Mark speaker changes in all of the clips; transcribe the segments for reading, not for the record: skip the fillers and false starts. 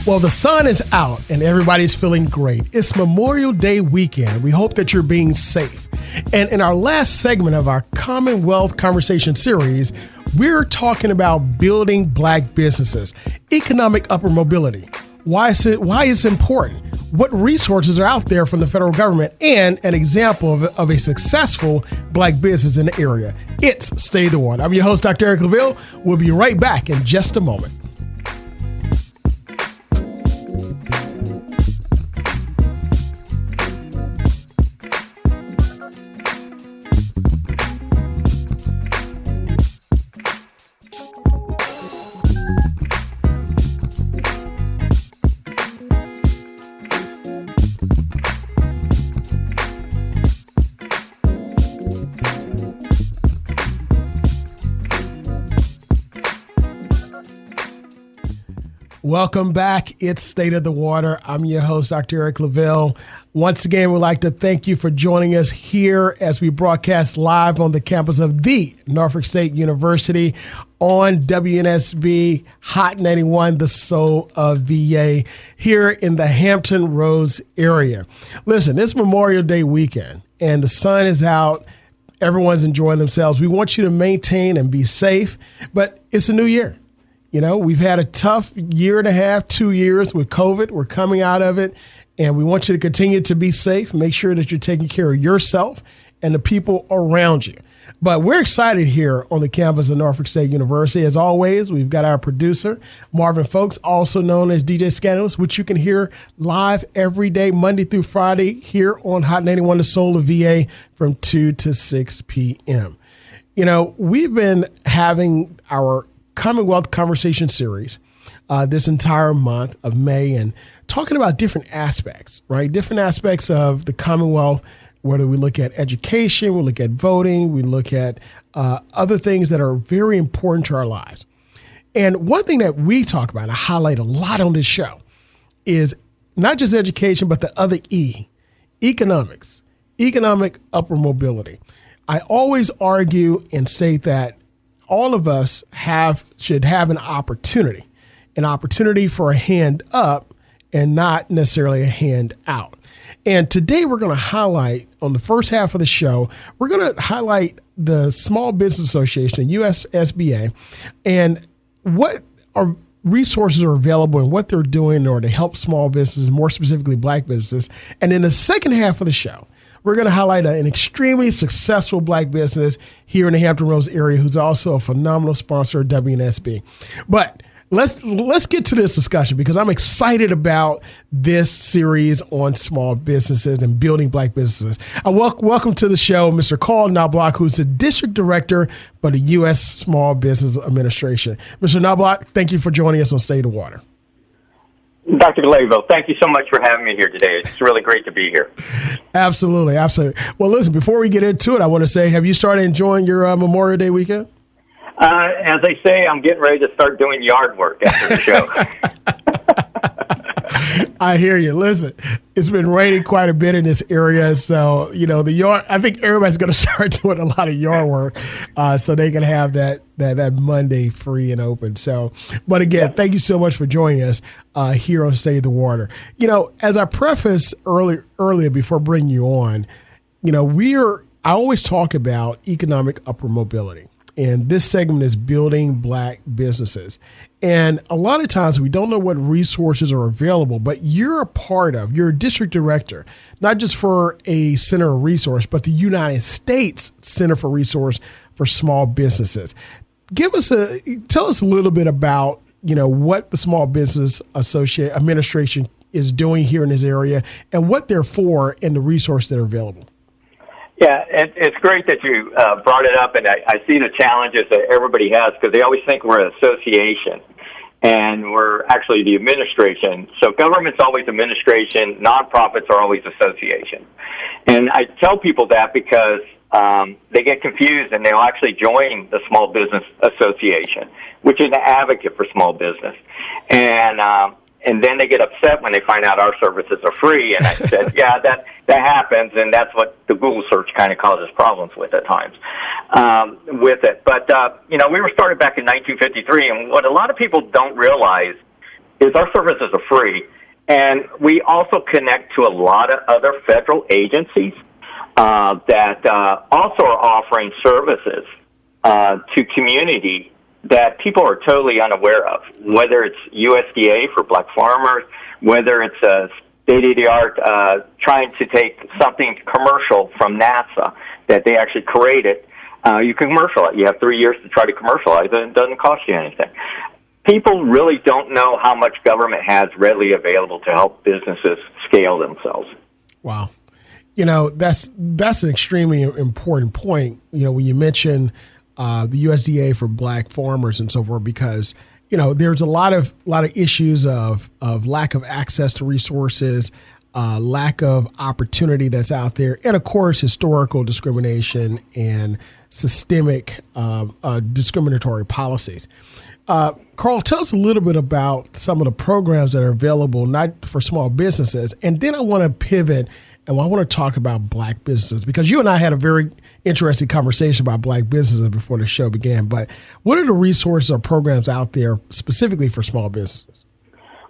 Speaker 1: Well, the sun is out and everybody's feeling great. It's Memorial Day weekend. We hope that you're being safe. And in our last segment of our Commonwealth Conversation series, we're talking about building Black businesses, economic upper mobility. Why is it important? What resources are out there from the federal government, and an example of a successful Black business in the area. It's Stay the One. I'm your host, Dr. Eric Claville. We'll be right back in just a moment. Welcome back. It's State of the Water. I'm your host, Dr. Eric Claville. Once again, we'd like to thank you for joining us here as we broadcast live on the campus of the Norfolk State University on WNSB Hot 91, the soul of VA, here in the Hampton Roads area. Listen, it's Memorial Day weekend and the sun is out. Everyone's enjoying themselves. We want you to maintain and be safe, but it's a new year. You know, we've had a tough year and a half, 2 years with COVID. We're coming out of it, and we want you to continue to be safe. Make sure that you're taking care of yourself and the people around you. But we're excited here on the campus of Norfolk State University. As always, we've got our producer, Marvin Folks, also known as DJ Scandalous, which you can hear live every day, Monday through Friday, here on Hot 91, the soul of VA, from 2 to 6 p.m. You know, we've been having our Commonwealth Conversation series this entire month of May, and talking about different aspects, right? Different aspects of the Commonwealth, whether we look at education, we look at voting, we look at other things that are very important to our lives. And one thing that we talk about and I highlight a lot on this show is not just education, but the other E, economics, economic upper mobility. I always argue and state that all of us should have an opportunity for a hand up and not necessarily a hand out. And today we're going to highlight, on the first half of the show, we're going to highlight the Small Business Association, USSBA, and what resources are available and what they're doing in order to help small businesses, more specifically Black businesses. And in the second half of the show, we're going to highlight an extremely successful Black business here in the Hampton Roads area who's also a phenomenal sponsor of WNSB. But let's get to this discussion because I'm excited about this series on small businesses and building Black businesses. Welcome to the show, Mr. Carl Knobloch, who's the District Director for the U.S. Small Business Administration. Mr. Knobloch, thank you for joining us on State of Water.
Speaker 2: Dr. Claville, thank you so much for having me here today. It's really great to be here.
Speaker 1: Absolutely, absolutely. Well, listen, before we get into it, I want to say, have you started enjoying your Memorial Day weekend?
Speaker 2: As they say, I'm getting ready to start doing yard work after the show.
Speaker 1: I hear you. Listen, it's been raining quite a bit in this area, so the yard. I think everybody's going to start doing a lot of yard work, so they can have that Monday free and open. So, but again, Thank you so much for joining us here on Stay the Water. As I preface earlier before bringing you on, I always talk about economic upper mobility. And this segment is building Black businesses. And a lot of times we don't know what resources are available, but you're a district director, not just for a center of resource, but the United States Center for Resource for Small Businesses. Tell us a little bit about, what the Small Business Administration is doing here in this area and what they're for and the resources that are available.
Speaker 2: Yeah, it's great that you brought it up, and I see the challenges that everybody has because they always think we're an association, and we're actually the administration. So government's always administration, nonprofits are always association. And I tell people that because they get confused, and they'll actually join the Small Business Association, which is an advocate for small business. And then they get upset when they find out our services are free. And I said, yeah, that happens, and that's what the Google search kind of causes problems with at times with it. But, we were started back in 1953, and what a lot of people don't realize is our services are free, and we also connect to a lot of other federal agencies that also are offering services to community that people are totally unaware of, whether it's USDA for black farmers, whether it's a state-of-the-art trying to take something commercial from NASA that they actually created. You can commercialize. You have 3 years to try to commercialize it, and it doesn't cost you anything. People really don't know how much government has readily available to help businesses scale themselves.
Speaker 1: Wow. That's an extremely important point, when you mention the USDA for black farmers and so forth, because, there's a lot of issues of lack of access to resources, lack of opportunity that's out there, and of course, historical discrimination and systemic discriminatory policies. Carl, tell us a little bit about some of the programs that are available, not for small businesses. And then I want to pivot and I want to talk about black businesses, because you and I had a very interesting conversation about black businesses before the show began. But what are the resources or programs out there specifically for small businesses?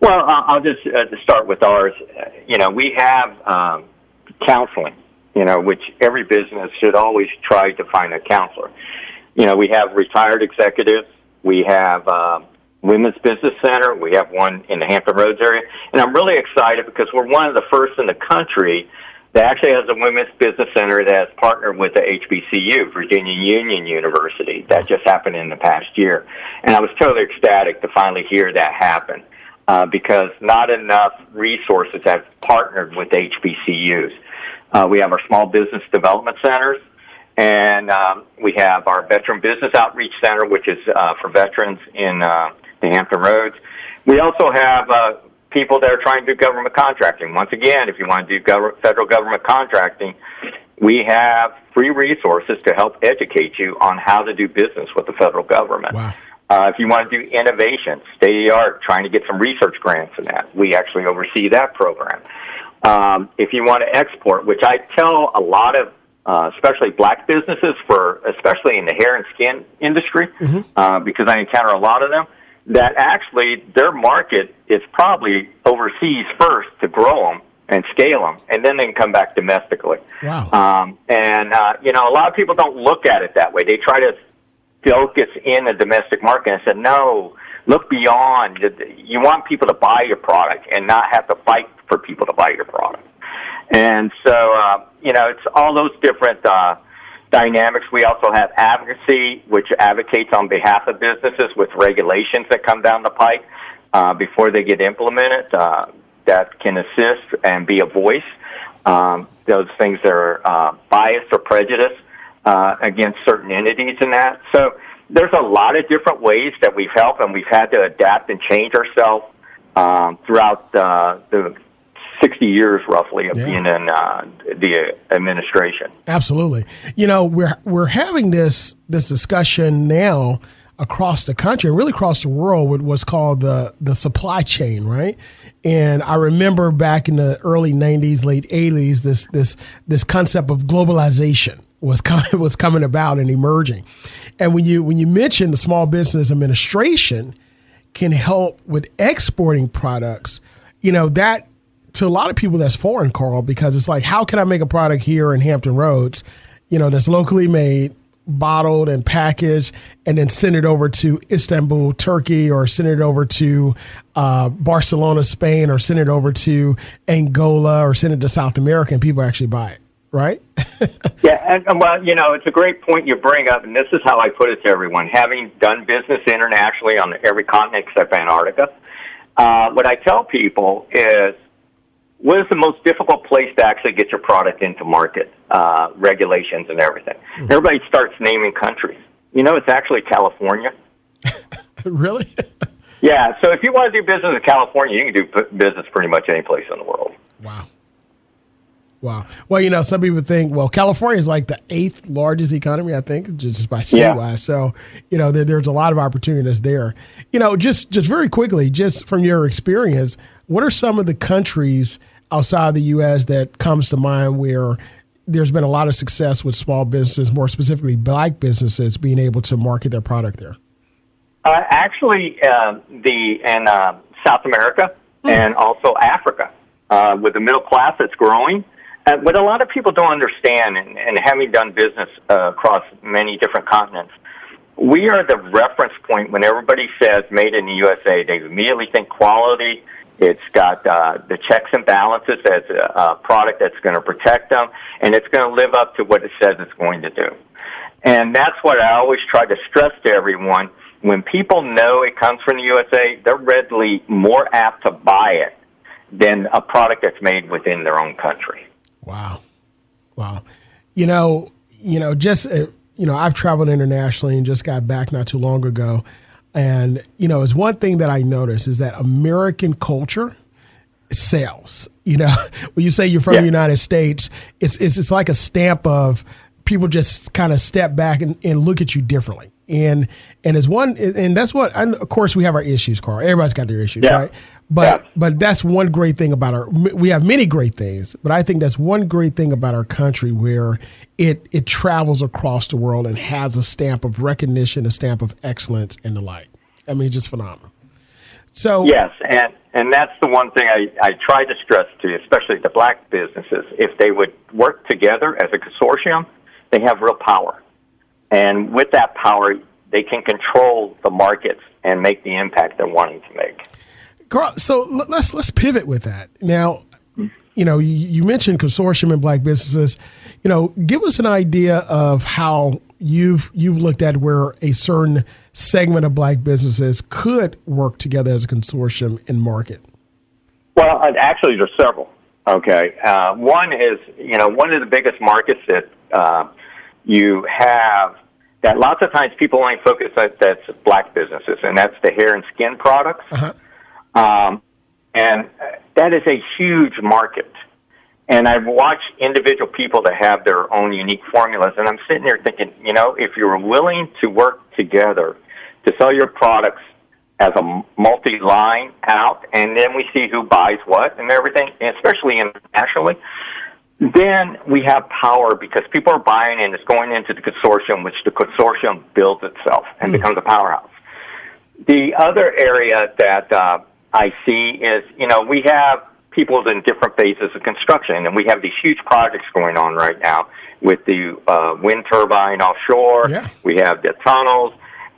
Speaker 2: Well, I'll just start with ours. We have counseling, which every business should always try to find a counselor. We have retired executives. We have Women's Business Center. We have one in the Hampton Roads area. And I'm really excited because we're one of the first in the country that actually has a Women's Business Center that has partnered with the HBCU, Virginia Union University. That just happened in the past year. And I was totally ecstatic to finally hear that happen because not enough resources have partnered with HBCUs. We have our Small Business Development Centers. And we have our Veteran Business Outreach Center, which is for veterans in the Hampton Roads. We also have people that are trying to do government contracting. Once again, if you want to do federal government contracting, we have free resources to help educate you on how to do business with the federal government.
Speaker 1: Wow.
Speaker 2: If you want to do innovation, state-of-the-art, trying to get some research grants in that, we actually oversee that program. If you want to export, which I tell a lot of especially black businesses, especially in the hair and skin industry, because I encounter a lot of them, that actually their market is probably overseas first to grow them and scale them, and then they can come back domestically.
Speaker 1: Wow.
Speaker 2: A lot of people don't look at it that way. They try to focus in the domestic market and said, no, look beyond. You want people to buy your product and not have to fight for people to buy your product. And so, it's all those different dynamics. We also have advocacy, which advocates on behalf of businesses with regulations that come down the pike before they get implemented that can assist and be a voice. Those things that are biased or prejudiced against certain entities and that. So there's a lot of different ways that we've helped, and we've had to adapt and change ourselves throughout the 60 years roughly of being in the administration.
Speaker 1: Absolutely. We're having this discussion now across the country and really across the world with what's called the supply chain, right? And I remember back in the early 90s, late 80s, this concept of globalization was coming about and emerging. And when you mention the Small Business Administration can help with exporting products, that to a lot of people that's foreign, Carl, because it's like, how can I make a product here in Hampton Roads, that's locally made, bottled and packaged, and then send it over to Istanbul, Turkey, or send it over to Barcelona, Spain, or send it over to Angola, or send it to South America, and people actually buy it, right?
Speaker 2: Yeah, and well, it's a great point you bring up, and this is how I put it to everyone. Having done business internationally on every continent except Antarctica, what I tell people is, what is the most difficult place to actually get your product into market, regulations and everything? Everybody starts naming countries. It's actually California.
Speaker 1: Really?
Speaker 2: Yeah, so if you want to do business in California, you can do business pretty much any place in the world.
Speaker 1: Wow. Well, some people think, California is like the 8th largest economy, I think, just by statewide. Yeah. So, there's a lot of opportunities there. Just very quickly, just from your experience, what are some of the countries outside the U.S. that comes to mind where there's been a lot of success with small businesses, more specifically black businesses, being able to market their product there?
Speaker 2: Actually, in South America and also Africa, with the middle class that's growing. What a lot of people don't understand, and having done business across many different continents, we are the reference point when everybody says made in the USA. They immediately think quality. It's got the checks and balances as a product that's going to protect them, and it's going to live up to what it says it's going to do. And that's what I always try to stress to everyone. When people know it comes from the USA, they're readily more apt to buy it than a product that's made within their own country.
Speaker 1: Wow. I've traveled internationally and just got back not too long ago. And, it's one thing that I noticed is that American culture sells. When you say you're from the United States, it's like a stamp of people just kind of step back and look at you differently. And as one, and that's what, and of course we have our issues, Carl. Everybody's got their issues, right? But that's one great thing about we have many great things, but I think that's one great thing about our country where it travels across the world and has a stamp of recognition, a stamp of excellence and the like. I mean, just phenomenal. So
Speaker 2: yes, and that's the one thing I try to stress to, especially the black businesses. If they would work together as a consortium, they have real power. And with that power, they can control the markets and make the impact they're wanting to make.
Speaker 1: Carl, so let's pivot with that. Now, you mentioned consortium and black businesses. Give us an idea of how you've looked at where a certain segment of black businesses could work together as a consortium and market.
Speaker 2: Well, actually, there's several. Okay, one is one of the biggest markets that you have that lots of times people only focus on, that's black businesses, and that's the hair and skin products. And that is a huge market. And I've watched individual people that have their own unique formulas, and I'm sitting there thinking, if you're willing to work together to sell your products as a multi-line out, and then we see who buys what and everything, especially internationally, then we have power because people are buying and it's going into the consortium, which the consortium builds itself and becomes a powerhouse. The other area that I see is, we have people in different phases of construction, and we have these huge projects going on right now with the wind turbine offshore. Yeah. We have the tunnels.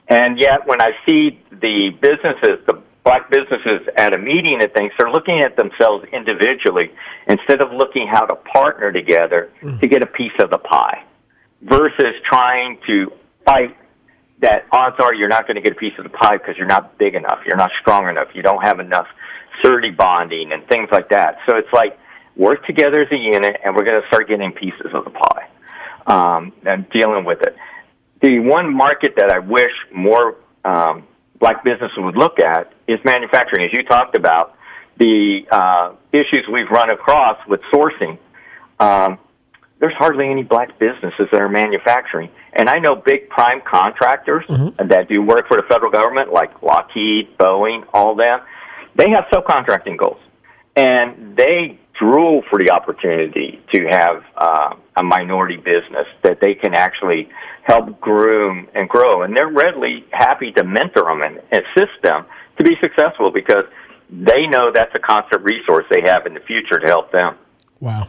Speaker 2: And yet when I see the businesses, the black businesses at a meeting and things, they're looking at themselves individually instead of looking how to partner together to get a piece of the pie versus trying to fight that odds are you're not going to get a piece of the pie because you're not big enough, you're not strong enough, you don't have enough surety bonding and things like that. So it's like work together as a unit, and we're going to start getting pieces of the pie and dealing with it. The one market that I wish more black businesses would look at is manufacturing. As you talked about, the issues we've run across with sourcing, there's hardly any black businesses that are manufacturing. And I know big prime contractors that do work for the federal government, like Lockheed, Boeing, all them. They have subcontracting goals, and they drool for the opportunity to have a minority business that they can actually help groom and grow. And they're readily happy to mentor them and assist them to be successful because they know that's a constant resource they have in the future to help them.
Speaker 1: Wow.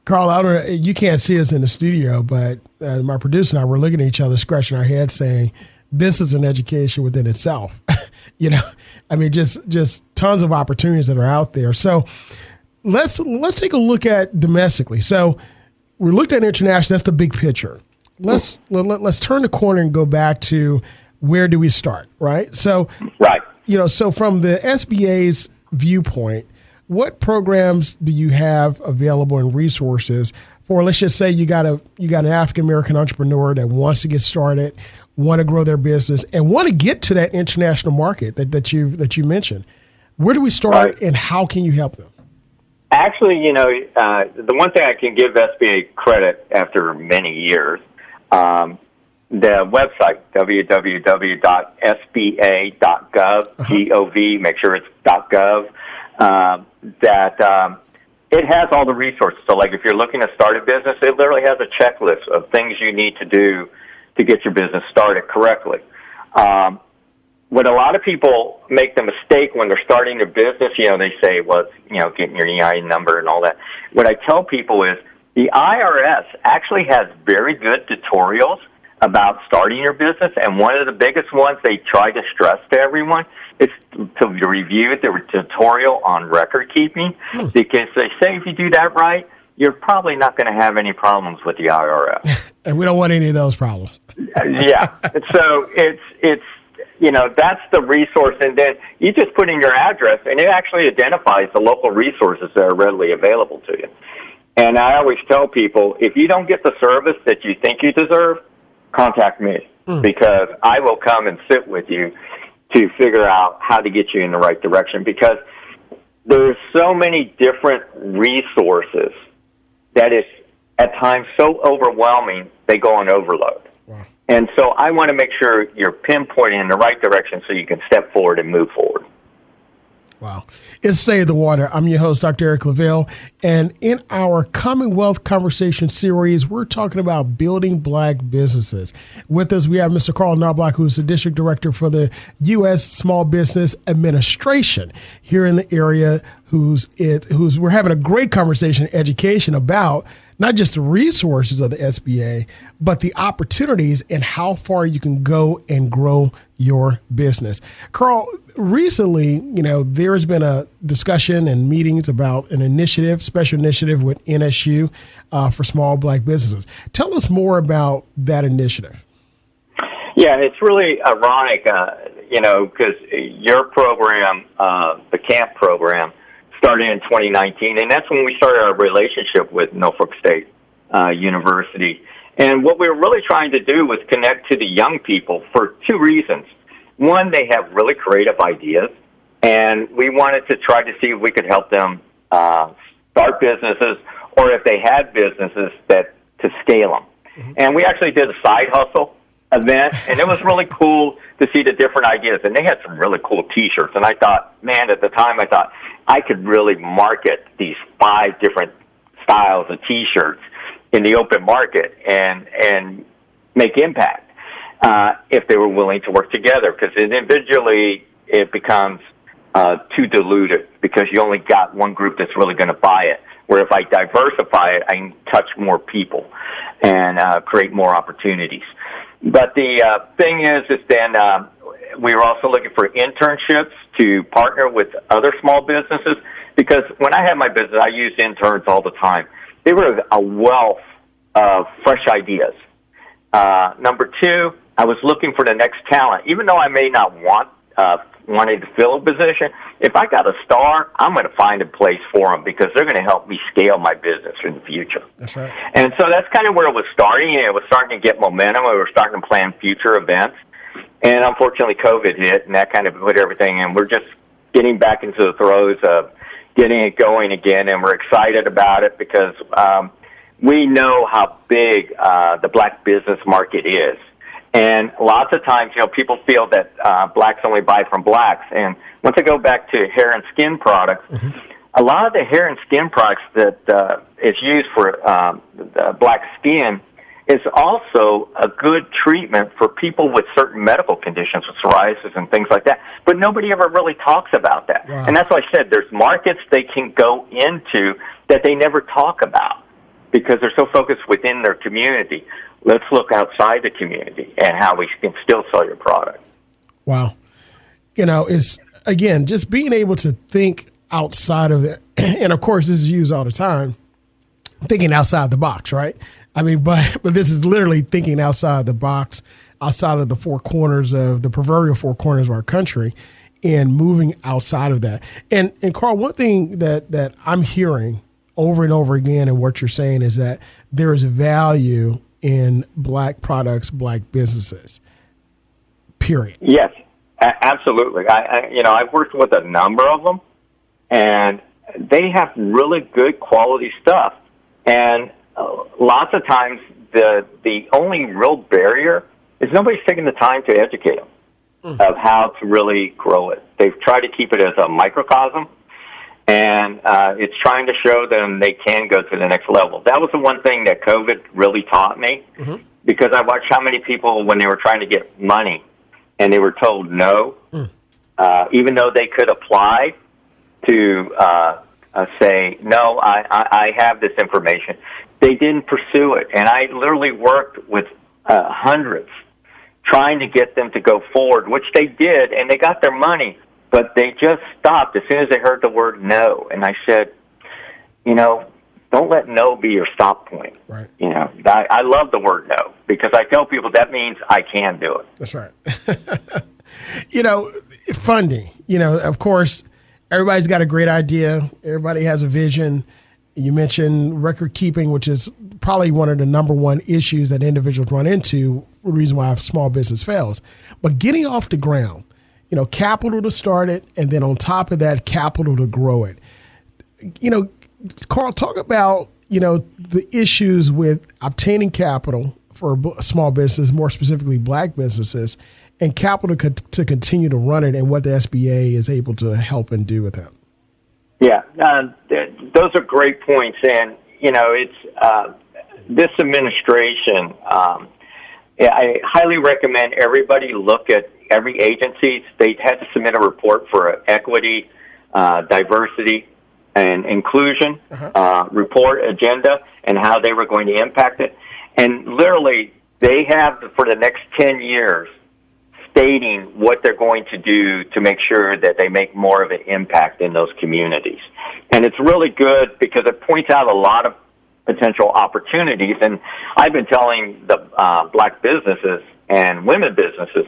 Speaker 1: Carl, I don't know, you can't see us in the studio, but my producer and I were looking at each other, scratching our heads, saying, this is an education within itself. I mean, just tons of opportunities that are out there. So let's take a look at domestically. So we looked at international. That's the big picture. Let's turn the corner and go back to where do we start, right? So,
Speaker 2: right.
Speaker 1: So from the SBA's viewpoint, what programs do you have available and resources for, let's just say you got an African-American entrepreneur that wants to get started, want to grow their business, and want to get to that international market that you mentioned. Where do we start, and how can you help them?
Speaker 2: Actually, the one thing I can give SBA credit after many years, the website, www.sba.gov, Gov, make sure it's .gov, it has all the resources. So, like, if you're looking to start a business, it literally has a checklist of things you need to do to get your business started correctly. what a lot of people make the mistake when they're starting their business, they say, well, getting your EIN number and all that. What I tell people is the IRS actually has very good tutorials about starting your business, and one of the biggest ones they try to stress to everyone is to review the tutorial on record keeping, because they say if you do that right, you're probably not going to have any problems with the IRS.
Speaker 1: And we don't want any of those problems.
Speaker 2: Yeah. So it's that's the resource, and then you just put in your address, and it actually identifies the local resources that are readily available to you. And I always tell people, if you don't get the service that you think you deserve, contact me, because I will come and sit with you to figure out how to get you in the right direction, because there's so many different resources that is at times so overwhelming they go on overload. Wow. And so I want to make sure you're pinpointing in the right direction so you can step forward and move forward.
Speaker 1: Wow. It's Stay in the Water. I'm your host, Dr. Eric Claville. And in our Commonwealth Conversation series, we're talking about building Black businesses. With us, we have Mr. Carl Knobloch, who's the District Director for the U.S. Small Business Administration here in the area, who's we're having a great conversation, education about not just the resources of the SBA, but the opportunities and how far you can go and grow your business. Carl, recently, there's been a discussion and meetings about an initiative, special initiative with NSU for small Black businesses. Tell us more about that initiative.
Speaker 2: Yeah, it's really ironic, because your program, the CAMP program, started in 2019, and that's when we started our relationship with Norfolk State University. And what we were really trying to do was connect to the young people for two reasons. One, they have really creative ideas, and we wanted to try to see if we could help them start businesses, or if they had businesses to scale them. Mm-hmm. And we actually did a side hustle event, and it was really cool to see the different ideas. And they had some really cool T-shirts, and I thought, at the time, I could really market these 5 different styles of T-shirts in the open market and make impact if they were willing to work together. Because individually, it becomes too diluted because you only got one group that's really going to buy it. Where if I diversify it, I can touch more people and create more opportunities. But the thing is then we were also looking for internships to partner with other small businesses, because when I had my business, I used interns all the time. They were a wealth of fresh ideas. Number 2, I was looking for the next talent. Even though I may not wanting to fill a position, if I got a star, I'm going to find a place for them, because they're going to help me scale my business in the future.
Speaker 1: That's right.
Speaker 2: And so that's kind of where it was starting. It was starting to get momentum. We were starting to plan future events. And unfortunately, COVID hit, and that kind of put everything in. We're just getting back into the throes of getting it going again, and we're excited about it because we know how big the Black business market is. And lots of times, people feel that Blacks only buy from Blacks. And once I go back to hair and skin products, a lot of the hair and skin products that is used for the Black skin is also a good treatment for people with certain medical conditions, with psoriasis and things like that. But nobody ever really talks about that. Wow. And that's why I said there's markets they can go into that they never talk about because they're so focused within their community. Let's look outside the community and how we can still sell your product.
Speaker 1: Wow. It's, again, just being able to think outside of it. And, of course, this is used all the time, thinking outside the box, right? I mean, but this is literally thinking outside the box, outside of the four corners of the proverbial four corners of our country, and moving outside of that. And Carl, one thing that I'm hearing over and over again in what you're saying is that there is value in Black products, Black businesses, period.
Speaker 2: Yes, absolutely. I've worked with a number of them, and they have really good quality stuff. And lots of times the only real barrier is nobody's taking the time to educate them of how to really grow it. They've tried to keep it as a microcosm, and it's trying to show them they can go to the next level. That was the one thing that COVID really taught me, because I watched how many people, when they were trying to get money and they were told no, even though they could apply to say, no, I have this information. They didn't pursue it. And I literally worked with hundreds trying to get them to go forward, which they did, and they got their money, but they just stopped as soon as they heard the word no. And I said, don't let no be your stop point.
Speaker 1: Right.
Speaker 2: I love the word no because I tell people that means I can do it.
Speaker 1: That's right. Funding, of course, everybody's got a great idea. Everybody has a vision. You mentioned record keeping, which is probably one of the number one issues that individuals run into, the reason why a small business fails. But getting off the ground, capital to start it, and then on top of that, capital to grow it. Carl, talk about, the issues with obtaining capital for a small business, more specifically Black businesses, and capital to continue to run it, and what the SBA is able to help and do with that.
Speaker 2: Yeah, those are great points. And, it's this administration, I highly recommend everybody look at every agency. They had to submit a report for equity, diversity, and inclusion report agenda and how they were going to impact it. And literally, they have for the next 10 years stating what they're going to do to make sure that they make more of an impact in those communities. And it's really good because it points out a lot of potential opportunities. And I've been telling the Black businesses and women businesses,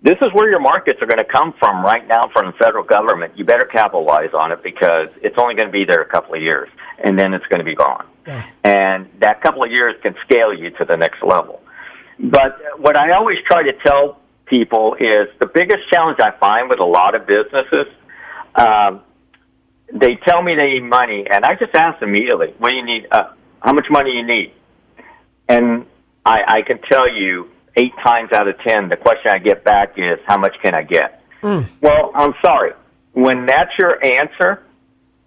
Speaker 2: this is where your markets are going to come from right now from the federal government. You better capitalize on it because it's only going to be there a couple of years, and then it's going to be gone. Yeah. And that couple of years can scale you to the next level. But what I always try to tell people is the biggest challenge I find with a lot of businesses, they tell me they need money, and I just ask them immediately, what do you need? How much money you need? And I can tell you 8 times out of 10, the question I get back is, how much can I get? Well, I'm sorry. When that's your answer,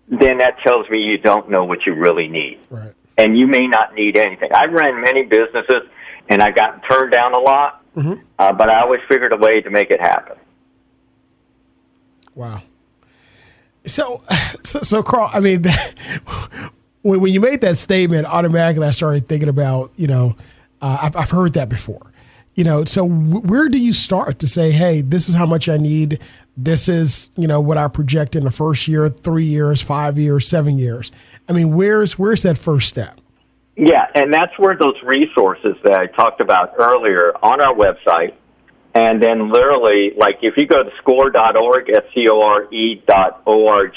Speaker 2: then that tells me you don't know what you really need. Right. And you may not need anything. I've ran many businesses, and I got turned down a lot. But I always figured a way to make it happen.
Speaker 1: Wow. So Carl, I mean, when you made that statement, automatically I started thinking about, I've heard that before. So where do you start to say, hey, this is how much I need. This is, what I project in the first year, 3 years, 5 years, 7 years. I mean, where's that first step?
Speaker 2: Yeah, and that's where those resources that I talked about earlier on our website, and then literally, like if you go to score.org, SCORE.org,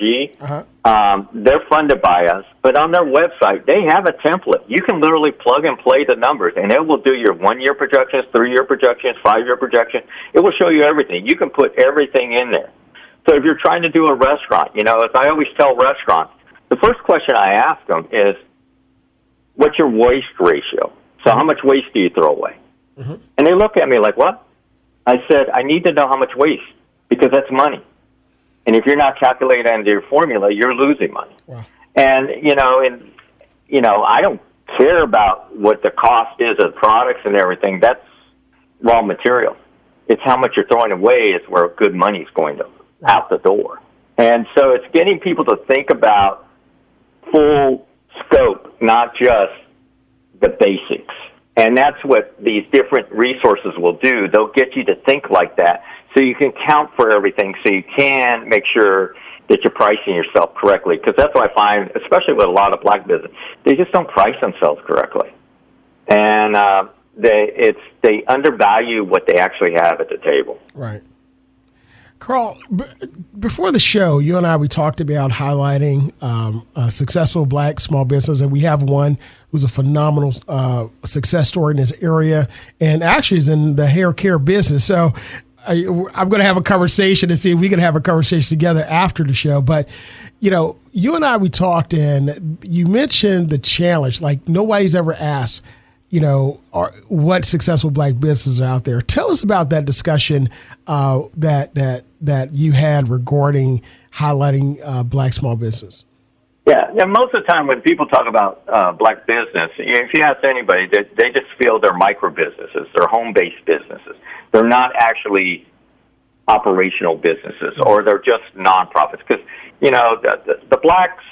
Speaker 2: they're funded by us, but on their website, they have a template. You can literally plug and play the numbers, and it will do your 1-year projections, 3-year projections, 5-year projections. It will show you everything. You can put everything in there. So if you're trying to do a restaurant, as I always tell restaurants, the first question I ask them is, what's your waste ratio? So how much waste do you throw away? And they look at me like, what? I said, I need to know how much waste because that's money. And if you're not calculating under your formula, you're losing money. Wow. And, I don't care about what the cost is of products and everything. That's raw material. It's how much you're throwing away is where good money is going to out the door. And so it's getting people to think about full scope, not just the basics. And that's what these different resources will do. They'll get you to think like that so you can count for everything, so you can make sure that you're pricing yourself correctly. Because that's what I find, especially with a lot of Black business, they just don't price themselves correctly. And they undervalue what they actually have at the table.
Speaker 1: Right. Carl, before the show, you and I, we talked about highlighting a successful Black small business, and we have one who's a phenomenal success story in this area, and actually is in the hair care business. So I'm going to have a conversation to see if we can have a conversation together after the show. But, you and I, we talked, and you mentioned the challenge. Like, nobody's ever asked, what successful Black businesses are out there. Tell us about that discussion that you had regarding highlighting Black small business.
Speaker 2: Yeah, most of the time when people talk about Black business, if you ask anybody, they just feel they're micro businesses, they're home-based businesses. They're not actually operational businesses, or they're just nonprofits. Because, the blacks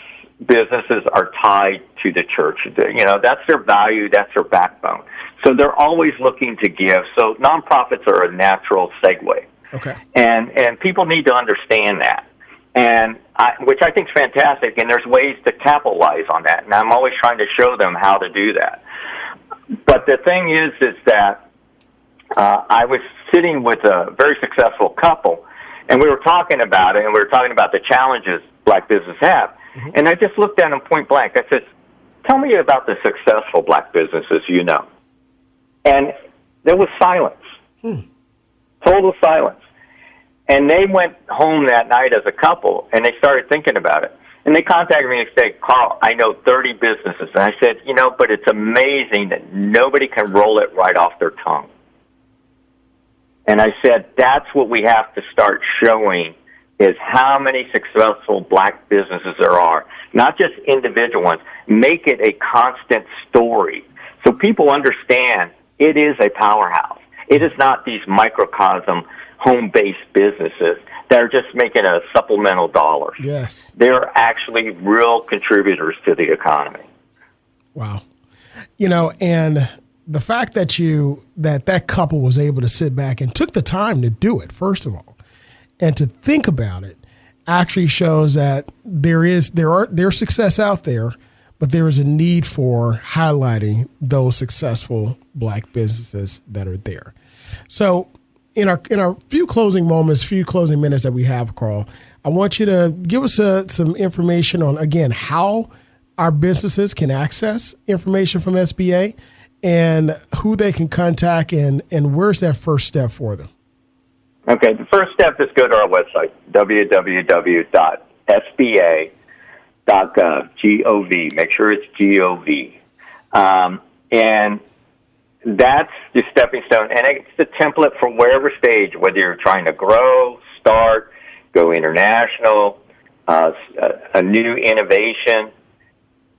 Speaker 2: businesses are tied to the church. That's their value, that's their backbone. So they're always looking to give. So nonprofits are a natural segue.
Speaker 1: Okay.
Speaker 2: And people need to understand that. And which I think is fantastic, and there's ways to capitalize on that. And I'm always trying to show them how to do that. But the thing is that I was sitting with a very successful couple, and we were talking about it, and we were talking about the challenges black businesses have. Mm-hmm. And I just looked at them point blank. I said, tell me about the successful black businesses you know. And there was silence, total silence. And they went home that night as a couple, and they started thinking about it. And they contacted me and said, Carl, I know 30 businesses. And I said, but it's amazing that nobody can roll it right off their tongue. And I said, that's what we have to start showing, is how many successful black businesses there are, not just individual ones. Make it a constant story so people understand it is a powerhouse. It is not these microcosm, home-based businesses that are just making a supplemental dollars.
Speaker 1: Yes.
Speaker 2: They're actually real contributors to the economy.
Speaker 1: Wow. And the fact that that couple was able to sit back and took the time to do it, first of all, and to think about it, actually shows that there's success out there, but there is a need for highlighting those successful black businesses that are there. So in our few closing minutes that we have, Carl, I want you to give us some information on, again, how our businesses can access information from SBA and who they can contact, and where's that first step for them?
Speaker 2: Okay, the first step is go to our website, www.sba.gov, G-O-V. Make sure it's G-O-V. And that's the stepping stone, and it's the template for wherever stage, whether you're trying to grow, start, go international, a new innovation.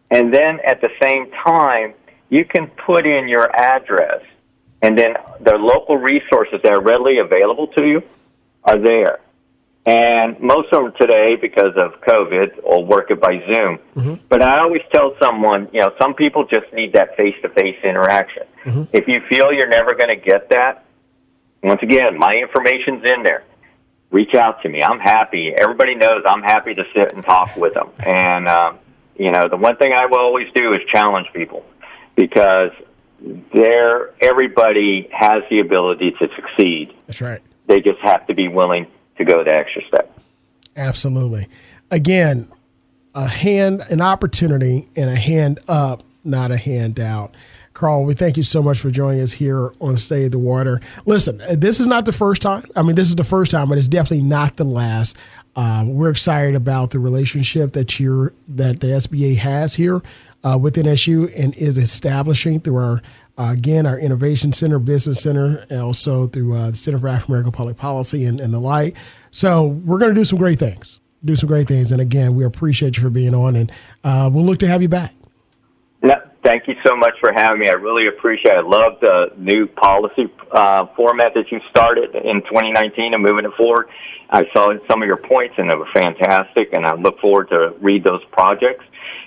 Speaker 2: And then at the same time, you can put in your address, and then the local resources that are readily available to you are there. And most of them today, because of COVID, will work it by Zoom. Mm-hmm. But I always tell someone, some people just need that face-to-face interaction. Mm-hmm. If you feel you're never going to get that, once again, my information's in there. Reach out to me. I'm happy. Everybody knows I'm happy to sit and talk with them. And, the one thing I will always do is challenge people, because everybody has the ability to succeed.
Speaker 1: That's right.
Speaker 2: They just have to be willing to go the extra step.
Speaker 1: Absolutely. Again, an opportunity and a hand up, not a handout. Carl, we thank you so much for joining us here on State of the Water. Listen, this is not the first time. This is the first time, but it's definitely not the last. We're excited about the relationship that the SBA has here with NSU and is establishing through our Innovation Center, Business Center, and also through the Center for African American Public Policy and the like. So we're going to do some great things. And again, we appreciate you for being on, and we'll look to have you back.
Speaker 2: Thank you so much for having me. I really appreciate it. I love the new policy format that you started in 2019 and moving it forward. I saw some of your points, and they were fantastic, and I look forward to read those projects.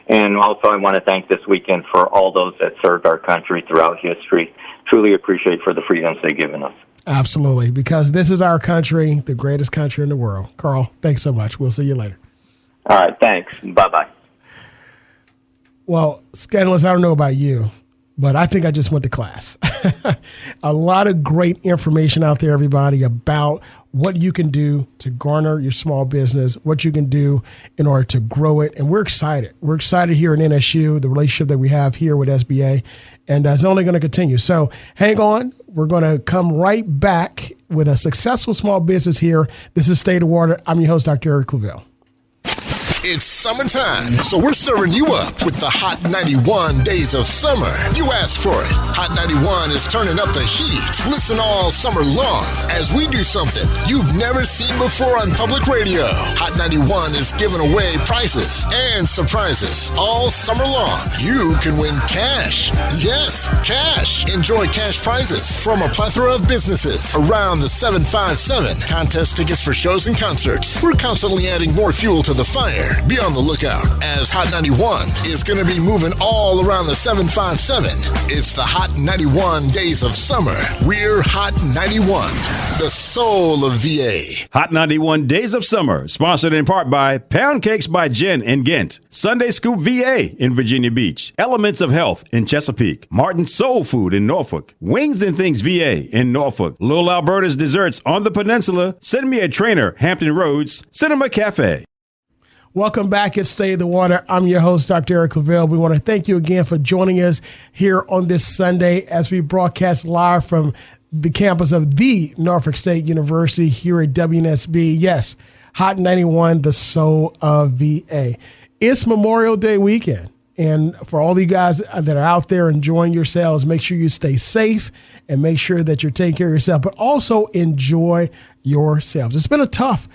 Speaker 2: And also, I want to thank this weekend for all those that served our country throughout history. Truly appreciate for the freedoms they've given us.
Speaker 1: Absolutely, because this is our country, the greatest country in the world. Carl, thanks so much. We'll see you later.
Speaker 2: All right, thanks. Bye-bye.
Speaker 1: Well, Scandalous, I don't know about you, but I think I just went to class. A lot of great information out there, everybody, about what you can do to garner your small business, what you can do in order to grow it. And we're excited. We're excited here in NSU, the relationship that we have here with SBA, and it's only going to continue. So hang on. We're going to come right back with a successful small business here. This is State of Water. I'm your host, Dr. Eric Claville.
Speaker 3: It's summertime, so we're serving you up with the Hot 91 Days of Summer. You asked for it. Hot 91 is turning up the heat. Listen all summer long as we do something you've never seen before on public radio. Hot 91 is giving away prizes and surprises all summer long. You can win cash. Yes, cash. Enjoy cash prizes from a plethora of businesses around the 757. Contest tickets for shows and concerts. We're constantly adding more fuel to the fire. Be on the lookout, as Hot 91 is going to be moving all around the 757. It's the Hot 91 Days of Summer. We're Hot 91, the soul of VA.
Speaker 4: Hot 91 Days of Summer, sponsored in part by Pound Cakes by Jen in Ghent, Sunday Scoop VA in Virginia Beach, Elements of Health in Chesapeake, Martin's Soul Food in Norfolk, Wings and Things VA in Norfolk, Little Alberta's Desserts on the Peninsula, Send Me a Trainer, Hampton Roads, Cinema Cafe.
Speaker 1: Welcome back at Stay in the Water. I'm your host, Dr. Eric Claville. We want to thank you again for joining us here on this Sunday as we broadcast live from the campus of the Norfolk State University here at WNSB. Yes, Hot 91, the soul of VA. It's Memorial Day weekend. And for all you guys that are out there enjoying yourselves, make sure you stay safe and make sure that you're taking care of yourself, but also enjoy yourselves. It's been a tough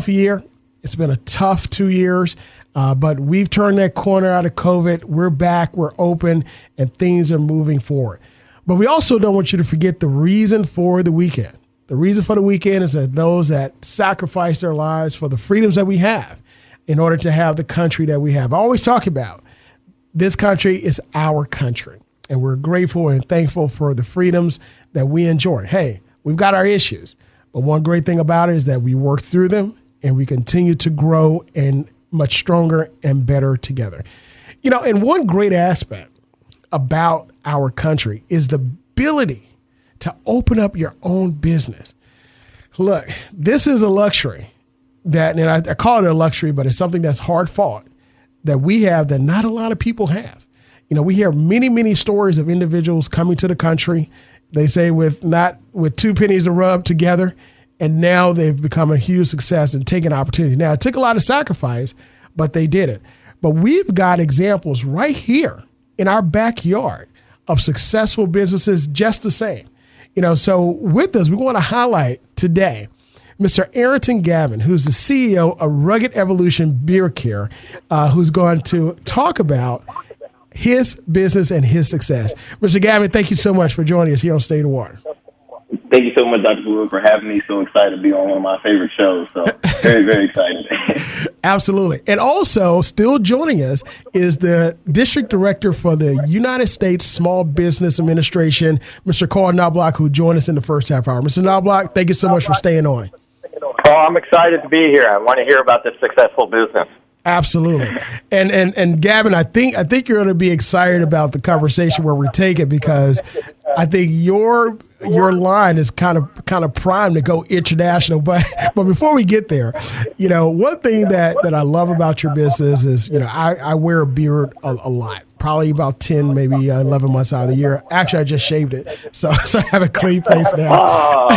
Speaker 1: year. It's been a tough 2 years, but we've turned that corner out of COVID. We're back, we're open, and things are moving forward. But we also don't want you to forget the reason for the weekend. The reason for the weekend is that those that sacrificed their lives for the freedoms that we have in order to have the country that we have. I always talk about this country is our country, and we're grateful and thankful for the freedoms that we enjoy. Hey, we've got our issues, but one great thing about it is that we work through them and we continue to grow and much stronger and better together. You know, and one great aspect about our country is the ability to open up your own business. Look, this is a luxury that, and I call it a luxury, but it's something that's hard fought that we have that not a lot of people have. You know, we hear many, many stories of individuals coming to the country, they say with two pennies to rub together, and now they've become a huge success and taken opportunity. Now, it took a lot of sacrifice, but they did it. But we've got examples right here in our backyard of successful businesses just the same. You know, so with us, we want to highlight today Mr. Arrington Gavin, who's the CEO of Rugged Evolution Beard Care, who's going to talk about his business and his success. Mr. Gavin, thank you so much for joining us here on Stay in the Water.
Speaker 5: Thank you so much, Dr. Wood, for having me. So excited to be on one of my favorite shows. So very, very excited.
Speaker 1: Absolutely. And also still joining us is the District Director for the United States Small Business Administration, Mr. Carl Knobloch, who joined us in the first half hour. Mr. Knobloch, thank you so much for staying on.
Speaker 2: Oh, I'm excited to be here. I want to hear about this successful business.
Speaker 1: Absolutely. And Gavin, I think you're going to be excited about the conversation where we take it, because I think your line is kind of primed to go international. But before we get there, you know, one thing that I love about your business is, you know, I wear a beard a lot, probably about 10, maybe 11 months out of the year. Actually, I just shaved it, so I have a clean face now.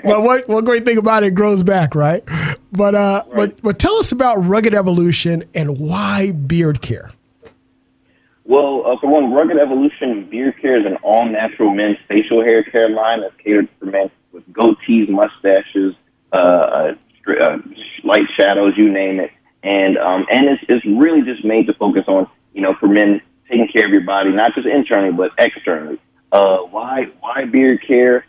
Speaker 1: But one great thing about it grows back, right? But tell us about Rugged Evolution and why beard care.
Speaker 5: Well, for one, Rugged Evolution Beard Care is an all-natural men's facial hair care line that's catered for men with goatees, mustaches, light shadows, you name it. And it's really just made to focus on, you know, for men taking care of your body, not just internally, but externally. Why beard care?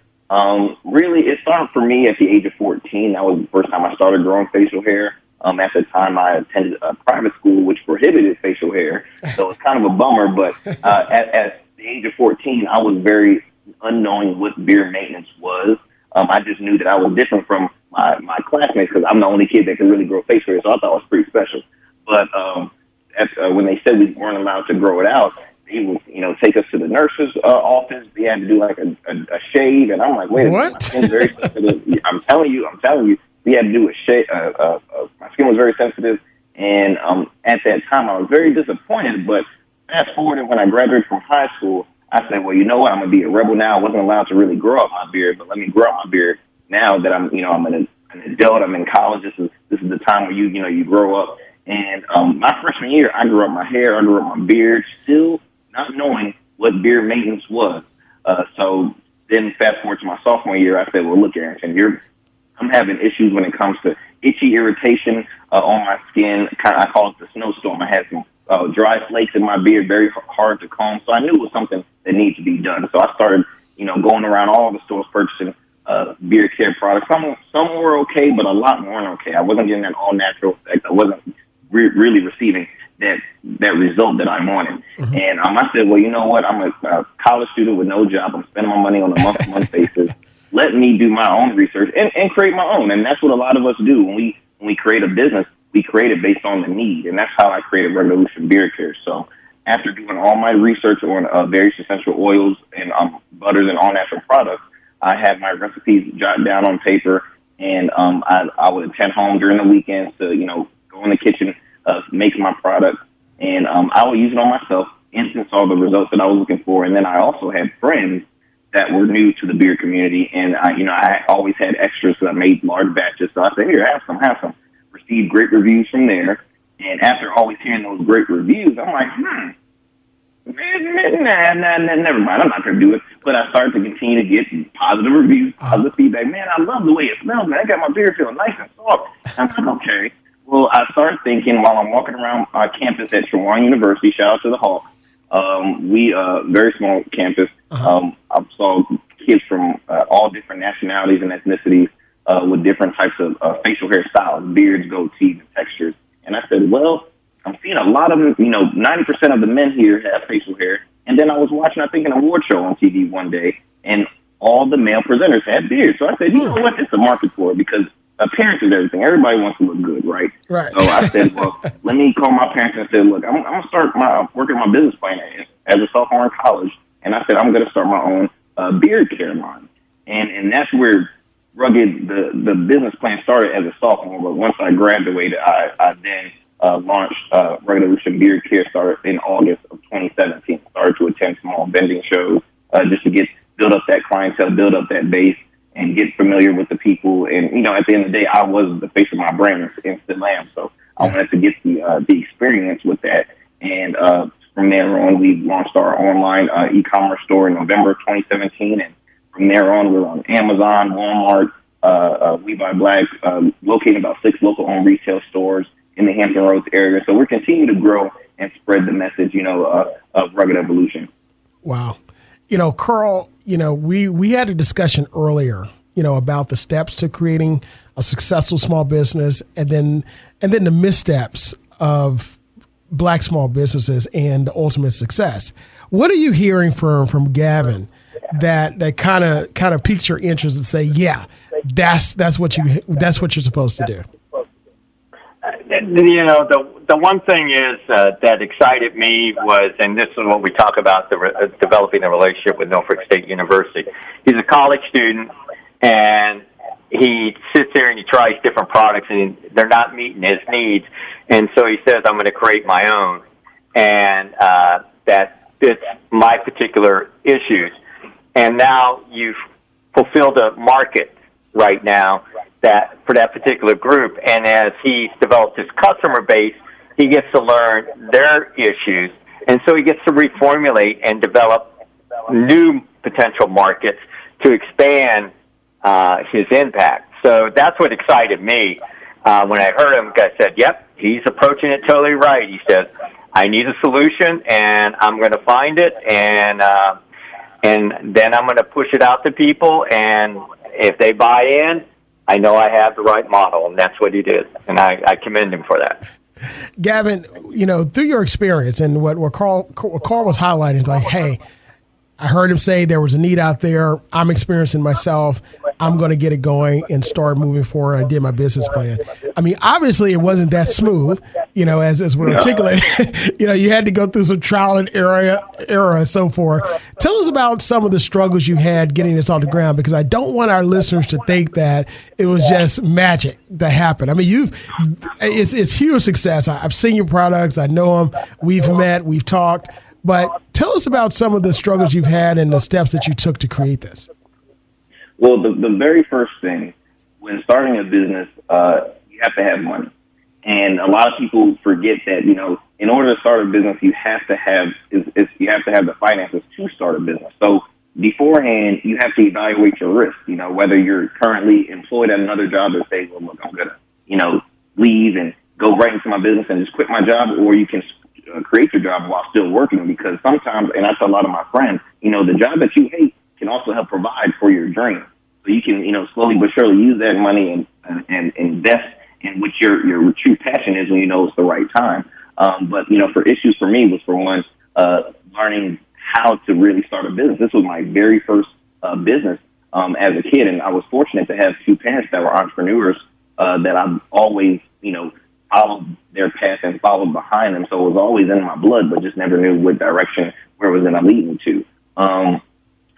Speaker 5: Really, it started for me at the age of 14. That was the first time I started growing facial hair. At the time, I attended a private school which prohibited facial hair, so it's kind of a bummer. But at the age of 14, I was very unknowing what beard maintenance was. I just knew that I was different from my classmates because I'm the only kid that could really grow facial hair, so I thought it was pretty special. But when they said we weren't allowed to grow it out, they would, you know, take us to the nurse's office. We had to do like a shave, and I'm like, wait a minute, my skin's very sensitive. I'm telling you. We had to do a shave. My skin was very sensitive, and at that time, I was very disappointed. But fast forward, when I graduated from high school, I said, well, you know what? I'm going to be a rebel now. I wasn't allowed to really grow up my beard, but let me grow up my beard now that I'm in an adult. I'm in college. This is the time where you grow up. And my freshman year, I grew up my hair, I grew up my beard, still not knowing what beard maintenance was. So then fast forward to my sophomore year, I said, well, look, Arrington, I'm having issues when it comes to itchy irritation on my skin. I call it the snowstorm. I had some dry flakes in my beard, very hard to comb. So I knew it was something that needed to be done. So I started, going around all the stores purchasing beard care products. Some were okay, but a lot more weren't okay. I wasn't getting that all natural effect. I wasn't really receiving that result that I wanted. Mm-hmm. And I said, well, you know what? I'm a college student with no job. I'm spending my money on a month-to-month basis. Let me do my own research and create my own. And that's what a lot of us do. When we create a business, we create it based on the need. And that's how I created Revolution Beard Care. So after doing all my research on various essential oils and butters and all-natural products, I had my recipes jotted down on paper. And I would attend home during the weekends to, go in the kitchen, make my product. And I would use it on myself, instant saw the results that I was looking for. And then I also had friends that were new to the beard community. And I always had extras because I made large batches. So I said, here, have some. Received great reviews from there. And after always hearing those great reviews, I'm like, never mind. I'm not going to do it. But I started to continue to get positive reviews, positive feedback. Man, I love the way it smells, man. I got my beard feeling nice and soft. I'm like, okay. Well, I started thinking while I'm walking around campus at Tremont University, shout out to the Hawks. We very small campus. I saw kids from all different nationalities and ethnicities with different types of facial hair styles, beards, goatees, and textures. And I said, well, I'm seeing a lot of them, 90% of the men here have facial hair. And then I was watching, I think, an award show on TV one day, and all the male presenters had beards. So I said, you know what, it's a market for it because appearance is everything. Everybody wants to look good, right?
Speaker 1: Right.
Speaker 5: So I said, well, let me call my parents and say, look, I'm going to start working my business plan as a sophomore in college. And I said, I'm going to start my own beard care line. And that's where Rugged, the business plan started as a sophomore. But once I graduated, I then launched Revolution Beard Care, started in August of 2017. Started to attend small vending shows just to build up that clientele, build up that base, and get familiar with the people. And, at the end of the day, I was the face of my brand and still am. So I wanted to get the experience with that. And from there on, we launched our online e-commerce store in November of 2017. And from there on, we're on Amazon, Walmart, We Buy Black, locating about 6 local-owned retail stores in the Hampton Roads area. So we're continuing to grow and spread the message, of Rugged Evolution.
Speaker 1: Wow. Carl, we had a discussion earlier, about the steps to creating a successful small business and then the missteps of Black small businesses and the ultimate success. What are you hearing from Gavin that kind of piques your interest and say, yeah, that's what you're supposed to do?
Speaker 2: The one thing is that excited me was, and this is what we talk about, developing a relationship with Norfolk State University. He's a college student, and he sits there and he tries different products, and they're not meeting his needs. And so he says, I'm going to create my own, and that fits my particular issues. And now you've fulfilled a market right now for that particular group. And as he's developed his customer base, he gets to learn their issues. And so he gets to reformulate and develop new potential markets to expand his impact. So that's what excited me. When I heard him, I said, yep, he's approaching it totally right. He said, I need a solution, and I'm going to find it, and then I'm going to push it out to people, and if they buy in, I know I have the right model, and that's what he did, and I commend him for that.
Speaker 1: Gavin, through your experience and what Carl was highlighting is like, hey, I heard him say there was a need out there. I'm experiencing myself. I'm going to get it going and start moving forward. I did my business plan. I mean, obviously it wasn't that smooth, as we're articulating. You had to go through some trial and error and so forth. Tell us about some of the struggles you had getting this off the ground, because I don't want our listeners to think that it was just magic that happened. I mean, it's huge success. I've seen your products. I know them. We've met. We've talked. But tell us about some of the struggles you've had and the steps that you took to create this.
Speaker 5: Well, the very first thing when starting a business, you have to have money. And a lot of people forget that, you know, in order to start a business, you have to have the finances to start a business. So beforehand, you have to evaluate your risk, you know, whether you're currently employed at another job or say, well, look, I'm going to, you know, leave and go right into my business and just quit my job, or you can create your job while still working, because sometimes, and I tell a lot of my friends, you know, the job that you hate can also help provide for your dream. So you can, you know, slowly but surely use that money and invest in what your true passion is when you know it's the right time. But, you know, for issues for me was, for one, learning how to really start a business. This was my very first business as a kid, and I was fortunate to have two parents that were entrepreneurs that I've always, you know, followed their path and followed behind them. So it was always in my blood, but just never knew what direction where it was going to lead me to.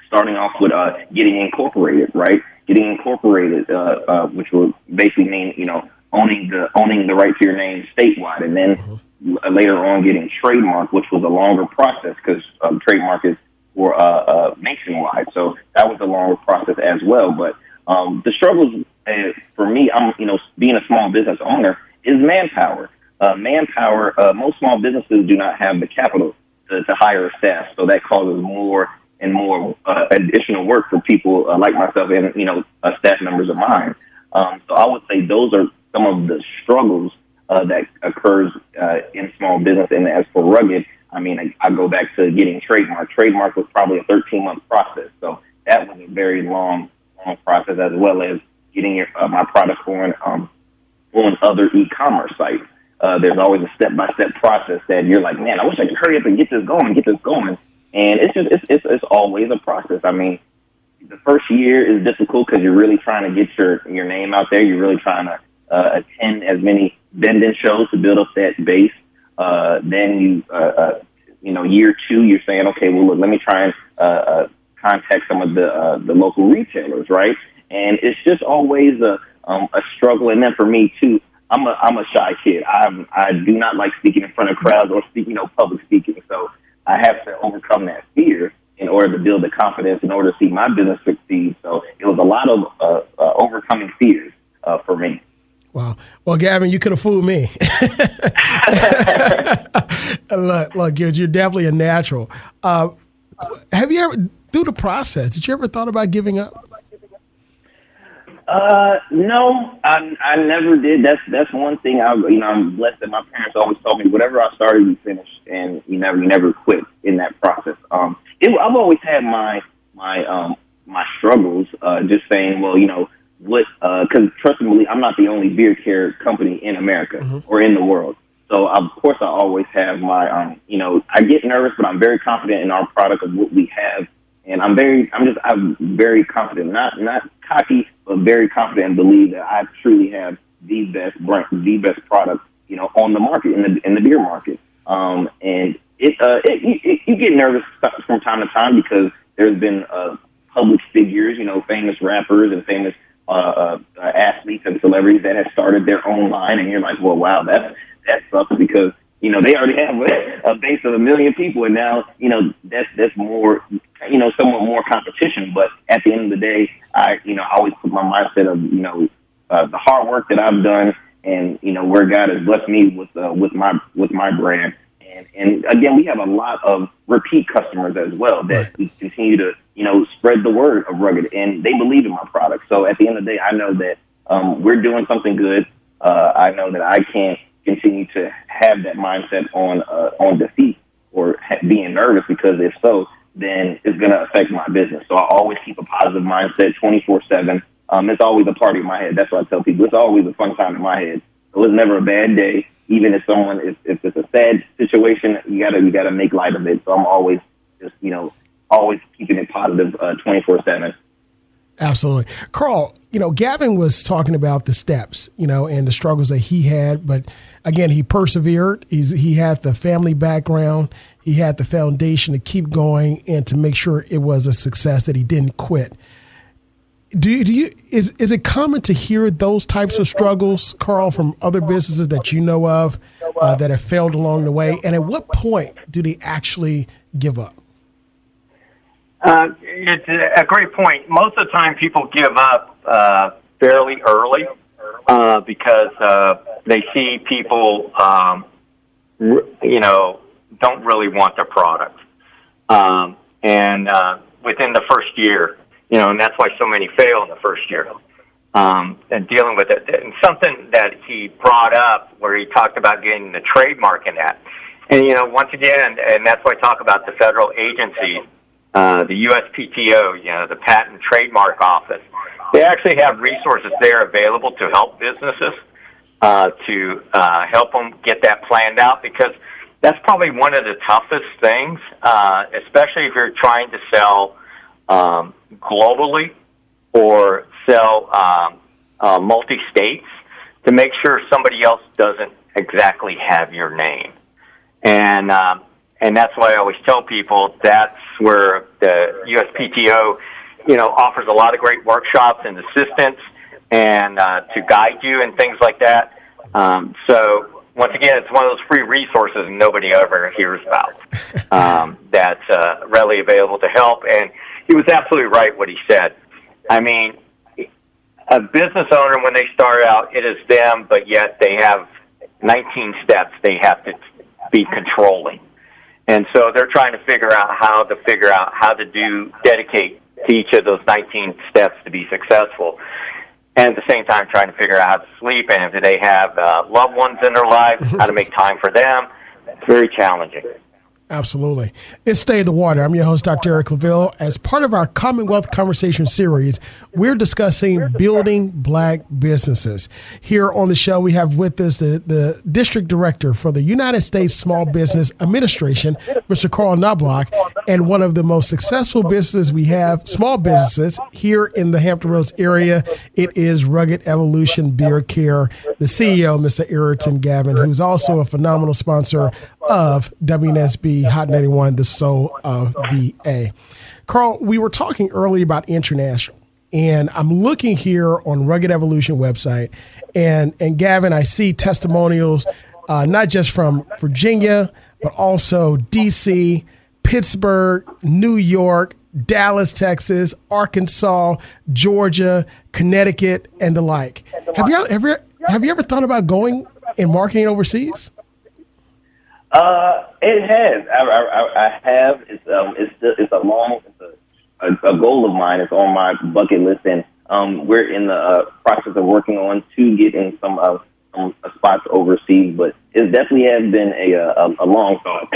Speaker 5: Starting off with getting incorporated, right? Getting incorporated, which would basically mean, you know, owning the right to your name statewide, and then later on getting trademark, which was a longer process because trademark is for nationwide. So that was a longer process as well. But the struggles for me, you know, being a small business owner, is manpower. Most small businesses do not have the capital to hire a staff, so that causes more and more additional work for people like myself and, you know, staff members of mine. So I would say those are some of the struggles that occurs in small business. And as for Rugged, I mean, I go back to getting trademark. Trademark was probably a 13-month process, so that was a very long process, as well as getting my product on other e-commerce sites. There's always a step-by-step process that you're like, man, I wish I could hurry up and get this going. And it's always a process. I mean, the first year is difficult because you're really trying to get your name out there. You're really trying to attend as many vending shows to build up that base. Then you know, year two, you're saying, okay, well, look, let me try and contact some of the local retailers, right? And it's just always a struggle. And then for me too, I'm a shy kid. I do not like speaking in front of crowds or speaking, you know, public speaking. So I have to overcome that fear in order to build the confidence, in order to see my business succeed. So it was a lot of overcoming fears for me.
Speaker 1: Wow. Well, Gavin, you could have fooled me. Look, you're definitely a natural. Have you ever, through the process, did you ever thought about giving up?
Speaker 5: No, I never did. That's one thing I'm blessed that my parents always told me, whatever I started, you finish, and you never quit in that process. I've always had my struggles, just saying, well, you know, because trust me, I'm not the only beard care company in America or in the world. So of course I always have my, you know, I get nervous, but I'm very confident in our product of what we have. And I'm very confident, not cocky, but very confident, and believe that I truly have the best brand, the best product, you know, on the market, in the beer market. And you get nervous from time to time because there's been public figures, you know, famous rappers and famous athletes and celebrities that have started their own line, and you're like, well, wow, that sucks, because, you know, they already have a base of 1 million people, and now, you know, that's more, you know, somewhat more competition. But at the end of the day, I always put my mindset of, you know, the hard work that I've done, and, you know, where God has blessed me with my brand. And again, we have a lot of repeat customers as well that continue to, you know, spread the word of Rugged, and they believe in my product. So at the end of the day, I know that we're doing something good. I know that I can't continue to have that mindset on defeat or being nervous, because if so, then it's going to affect my business. So I always keep a positive mindset 24/7. It's always a party in my head. That's what I tell people. It's always a fun time in my head. So it's never a bad day. Even if if it's a sad situation, you gotta make light of it. So I'm always just, you know, always keeping it positive 24/7.
Speaker 1: Absolutely. Carl, you know, Gavin was talking about the steps, you know, and the struggles that he had. But again, he persevered. He had the family background. He had the foundation to keep going and to make sure it was a success, that he didn't quit. Is it common to hear those types of struggles, Carl, from other businesses that you know of that have failed along the way? And at what point do they actually give up?
Speaker 2: It's a great point. Most of the time people give up fairly early because they see people, don't really want their product. And within the first year, and that's why so many fail in the first year. And dealing with it. And something that he brought up where he talked about getting the trademark in that. And, once again, and that's why I talk about the federal agencies, the USPTO, the Patent Trademark Office. They actually have resources there available to help businesses, to help them get that planned out, because that's probably one of the toughest things, especially if you're trying to sell globally or sell multi-states, to make sure somebody else doesn't exactly have your name. And that's why I always tell people that's where the USPTO, offers a lot of great workshops and assistance and to guide you and things like that. So once again, it's one of those free resources nobody ever hears about that's readily available to help. And he was absolutely right what he said. I mean, a business owner, when they start out, it is them, but yet they have 19 steps they have to be controlling. And so they're trying to figure out how to dedicate to each of those 19 steps to be successful. And at the same time, trying to figure out how to sleep, and if they have loved ones in their lives, how to make time for them. It's very challenging.
Speaker 1: Absolutely. It's Stay in the Water. I'm your host, Dr. Eric Claville. As part of our Commonwealth Conversation series, we're discussing building black businesses. Here on the show, we have with us the District Director for the United States Small Business Administration, Mr. Carl Knobloch, and one of the most successful businesses we have, small businesses, here in the Hampton Roads area. It is Rugged Evolution Beard Care, the CEO, Mr. Ayrton Gavin, who's also a phenomenal sponsor of WNSB Hot 91, the soul of VA. Carl, we were talking earlier about international, and I'm looking here on Rugged Evolution website, and Gavin, I see testimonials not just from Virginia, but also D.C., Pittsburgh, New York, Dallas, Texas, Arkansas, Georgia, Connecticut, and the like. Have you ever thought about going and marketing overseas?
Speaker 5: It has. I have. It's a goal of mine. It's on my bucket list, and we're in the process of working on to get in some spots overseas. But it definitely has been a long thought.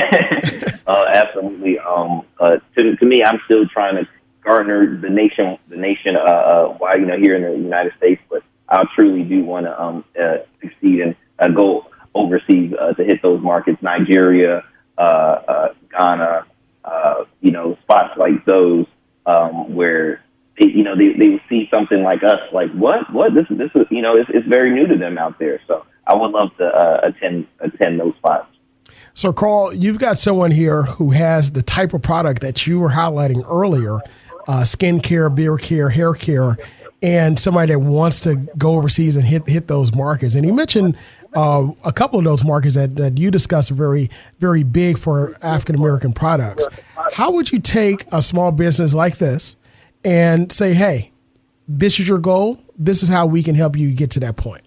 Speaker 5: Absolutely. To me, I'm still trying to garner the nation. Why here in the United States, but I truly do want to succeed and go overseas to hit those markets, Nigeria, Ghana, spots like those where they see something like us, like what this is it's very new to them out there. So I would love to attend those spots.
Speaker 1: So Carl, you've got someone here who has the type of product that you were highlighting earlier, skin care, beard care, hair care, and somebody that wants to go overseas and hit those markets. And he mentioned a couple of those markets that you discussed are very, very big for African-American products. How would you take a small business like this and say, hey, this is your goal. This is how we can help you get to that point?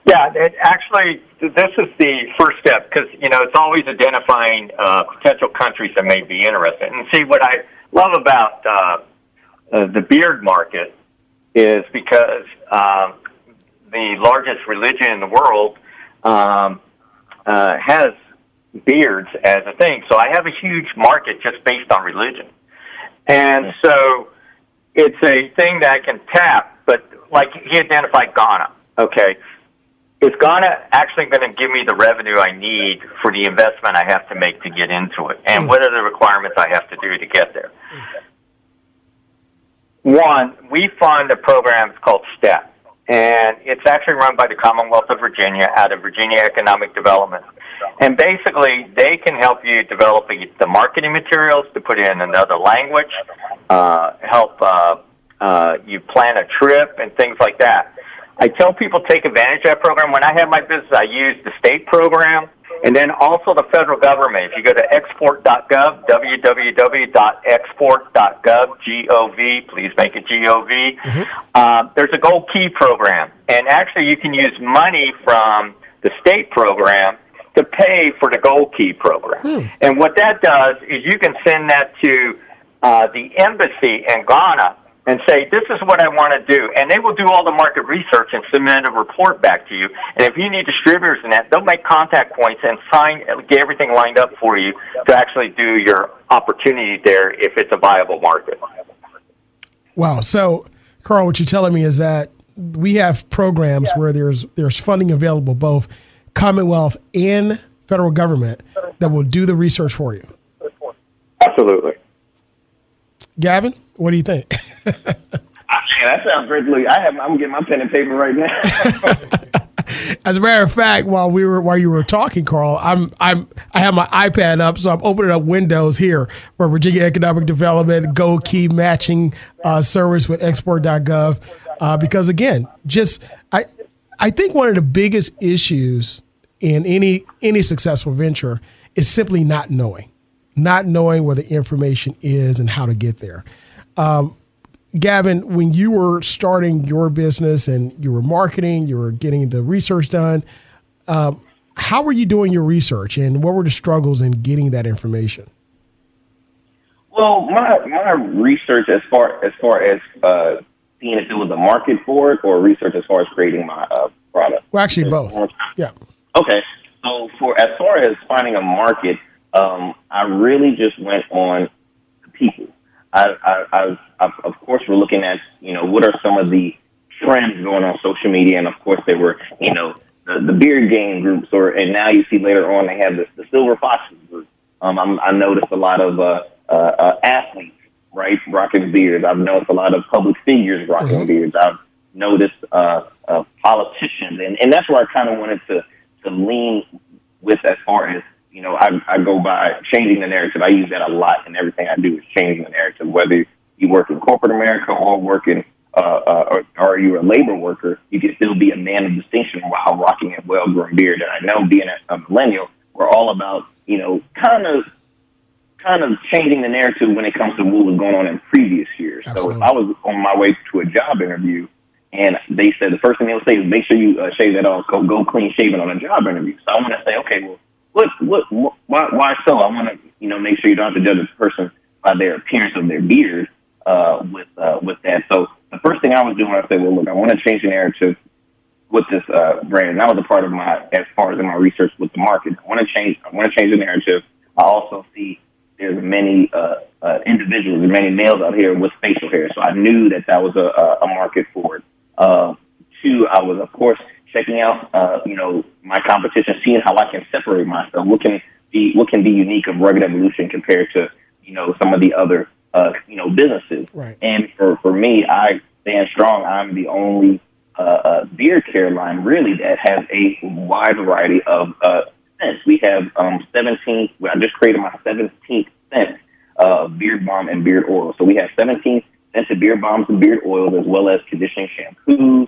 Speaker 2: Yeah, this is the first step, because, it's always identifying potential countries that may be interested. And see, what I love about the beard market is because the largest religion in the world has beards as a thing. So I have a huge market just based on religion. And so it's a thing that I can tap, but like he identified Ghana, okay? Is Ghana actually going to give me the revenue I need for the investment I have to make to get into it? And what are the requirements I have to do to get there? One, we fund a program called STEP, and it's actually run by the Commonwealth of Virginia out of Virginia Economic Development. And basically, they can help you develop the marketing materials to put in another language, help you plan a trip, and things like that. I tell people take advantage of that program. When I have my business, I use the state program, And then also the federal government. If you go to export.gov, www.export.gov, G-O-V, please make it G-O-V, there's a Gold Key program. And actually you can use money from the state program to pay for the Gold Key program. And what that does is you can send that to the embassy in Ghana and say, this is what I want to do. And they will do all the market research and submit a report back to you. And if you need distributors in that, they'll make contact points and get everything lined up for you to actually do your opportunity there if it's a viable market.
Speaker 1: Wow. So, Carl, what you're telling me is that we have programs where there's funding available, both Commonwealth and federal government, that will do the research for you.
Speaker 2: Absolutely.
Speaker 1: Gavin, what do you think?
Speaker 5: That sounds great. Look, I'm getting my pen and paper right now.
Speaker 1: As a matter of fact, while you were talking, Carl, I have my iPad up, so I'm opening up Windows here for Virginia Economic Development Gold Key Matching Service with export.gov. Because again, I think one of the biggest issues in any successful venture is simply not knowing where the information is and how to get there. Gavin, when you were starting your business and you were marketing, you were getting the research done, how were you doing your research and what were the struggles in getting that information?
Speaker 5: Well, my research as far as seeing if it was a market for it, or research as far as creating my product?
Speaker 1: Well, actually both. Yeah.
Speaker 5: Okay. So as far as finding a market, I really just went on the people. I of course, we're looking at, what are some of the trends going on social media, and of course they were, the beard game groups, and now you see later on they have the Silver Foxes group. I noticed a lot of athletes, right, rocking beards. I've noticed a lot of public figures rocking beards. I've noticed politicians, and that's where I kind of wanted to lean with, as far as, I go by changing the narrative. I use that a lot in everything I do, is changing the narrative. Whether you work in corporate America or working, or you're a labor worker, you can still be a man of distinction while rocking a well-grown beard. And I know, being a millennial, we're all about, kind of changing the narrative when it comes to what was going on in previous years. Absolutely. So if I was on my way to a job interview and they said, the first thing they'll say is, make sure you shave that off, go clean shaven on a job interview. So I want to say, okay, well, why so? I want to, make sure you don't have to judge a person by their appearance of their beard with that. So the first thing I was doing, I said, well, look, I want to change the narrative with this brand. And that was a part of as far as in my research with the market. I want to change the narrative. I also see there's many individuals and many males out here with facial hair. So I knew that was a market for it. Two, I was, of course, checking out, my competition, seeing how I can separate myself. What can be unique of Rugged Evolution compared to, some of the other, businesses. Right. And for me, I stand strong. I'm the only beard care line really that has a wide variety of scents. We have 17. I just created my 17th scent of beard balm and beard oil. So we have 17 scented beard balms and beard oils, as well as conditioning shampoos.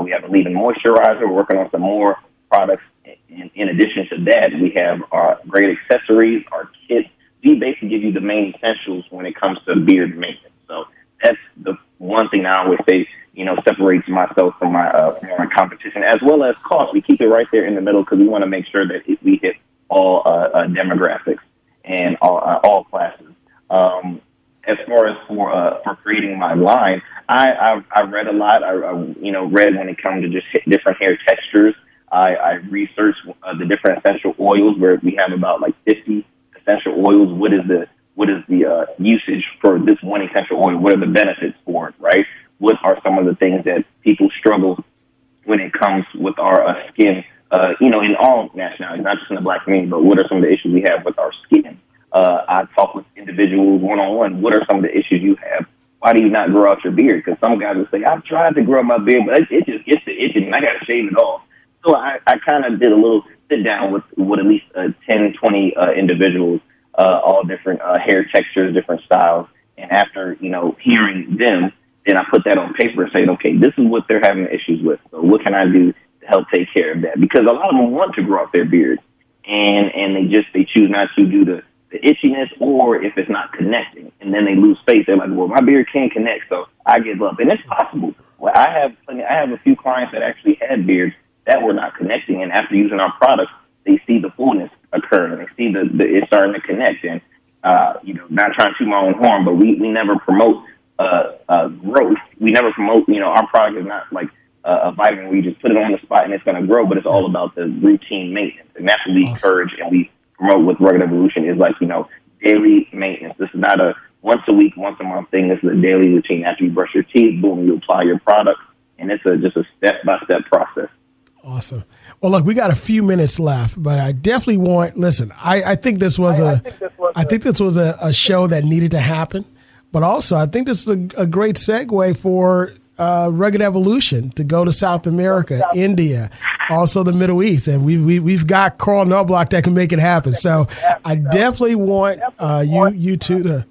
Speaker 5: We have a leave-in moisturizer. We're working on some more products. In addition to that, we have our great accessories, our kits. We basically give you the main essentials when it comes to beard maintenance. So that's the one thing I always say, separates myself from my competition, as well as cost. We keep it right there in the middle because we want to make sure that we hit all demographics and all classes. As far as for creating my line, I read a lot. I read when it comes to just different hair textures. I researched the different essential oils, where we have about like 50 essential oils. What is the usage for this one essential oil? What are the benefits for it, right? What are some of the things that people struggle when it comes with our skin, in all nationalities, not just in the Black community, but what are some of the issues we have with our skin? I talk with individuals one-on-one. What are some of the issues you have? Why do you not grow out your beard? Because some guys will say, I've tried to grow my beard, but it just gets to itching, and I got to shave it off. So I kind of did a little sit-down with at least 10, 20 individuals, all different hair textures, different styles. And after, hearing them, then I put that on paper and say, okay, this is what they're having issues with. So what can I do to help take care of that? Because a lot of them want to grow out their beard. and they choose not to do the itchiness, or if it's not connecting, and then they lose faith. They're like, well, my beard can't connect, so I give up. And it's possible. Well, I have a few clients that actually had beards that were not connecting, and after using our products, they see the fullness occurring. They see the it's starting to connect. And not trying to toot my own horn, but we never promote growth. We never promote. Our product is not like a vitamin where you just put it on the spot and it's going to grow, but it's all about the routine maintenance, and that's what we encourage and we promote with Rugged Evolution. Is like daily maintenance. This is not a once a week, once a month thing. This is a daily routine. After you brush your teeth, boom, you apply your product, and it's just a step-by-step process.
Speaker 1: Awesome. Well, look, we got a few minutes left, but I definitely listen, I think this was a show that needed to happen, but also I think this is a great segue for Rugged Evolution to go to South America, India, also the Middle East, and we've got Carl Knobloch that can make it happen. So I definitely want you two to